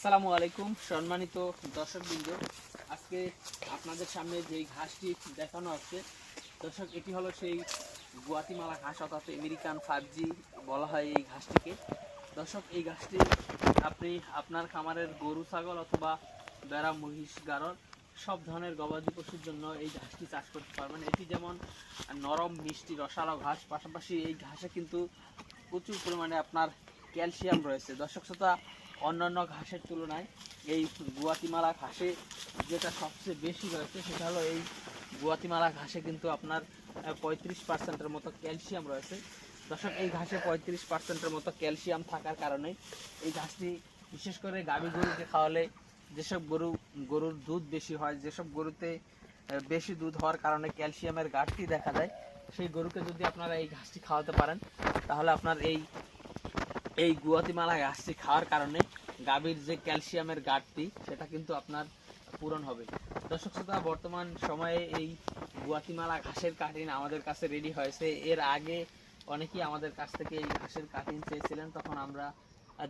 আসসালামু আলাইকুম সম্মানিত দর্শকবৃন্দ, আজকে আপনাদের সামনে যে ঘাসটি দেখানো হচ্ছে দর্শক, এটি হলো সেই গুয়াতিমালা ঘাস অর্থাৎ আমেরিকান 5G বলা হয় এই ঘাসটিকে। দর্শক, এই ঘাসটি আপনি আপনার খামারের গরু ছাগল অথবা বেড়া মহিষ গাড়ল সব ধরনের গবাদি পশুর জন্য এই ঘাসটি চাষ করতে পারবেন। এটি যেমন নরম মিষ্টি রসালো ঘাস, পাশাপাশি এই ঘাসে কিন্তু প্রচুর পরিমাণে আপনার ক্যালসিয়াম রয়েছে। দর্শক শ্রোতা, অন্যান্য ঘাসের তুলনায় এই গুয়াতিমালা ঘাসে যেটা সবচেয়ে বেশি রয়েছে সেটা হলো এই গুয়াতিমালা ঘাসে কিন্তু আপনার 35% মতো ক্যালসিয়াম রয়েছে। দর্শক, এই ঘাসে 35% মতো ক্যালসিয়াম থাকার কারণে এই ঘাসটি বিশেষ করে গাভী গরুকে খাওয়ালে যেসব গরুর দুধ বেশি হয়, যেসব গরুতে বেশি দুধ হওয়ার কারণে ক্যালসিয়ামের ঘাটতি দেখা যায়, সেই গরুকে যদি আপনারা এই ঘাসটি খাওয়াতে পারেন তাহলে আপনার এই গুয়াতিমালা ঘাসটি খাওয়ার কারণে গাভীর যে ক্যালসিয়ামের ঘাটতি সেটা কিন্তু আপনার পূরণ হবে। দর্শক শ্রোতা, বর্তমান সময়ে এই গুয়াতিমালা ঘাসের কাটিং আমাদের কাছে রেডি হয়েছে। এর আগে অনেকেই আমাদের কাছ থেকে এই ঘাসের কাটিং চেয়েছিলেন, তখন আমরা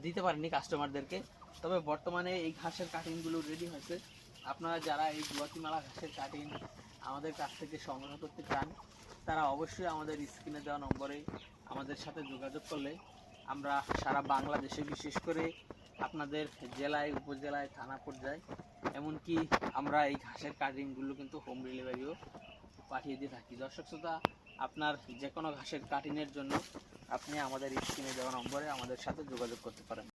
দিতে পারিনি কাস্টমারদেরকে। তবে বর্তমানে এই ঘাসের কাটিংগুলো রেডি হয়েছে। আপনারা যারা এই গুয়াতিমালা ঘাসের কাটিং আমাদের কাছ থেকে সংগ্রহ করতে চান তারা অবশ্যই আমাদের স্ক্রিনে দেওয়া নম্বরে আমাদের সাথে যোগাযোগ করলে আমরা সারা বাংলাদেশে, বিশেষ করে আপনাদের জেলায়, উপজেলায়, থানা পর্যায়ে, এমনকি আমরা এই ঘাসের কাটিংগুলো কিন্তু হোম ডেলিভারিও পাঠিয়ে দিয়ে থাকি। দর্শক শ্রোতা, আপনার যে কোনো ঘাসের কাটিংয়ের জন্য আপনি আমাদের স্ক্রিনে দেওয়া নম্বরে আমাদের সাথে যোগাযোগ করতে পারেন।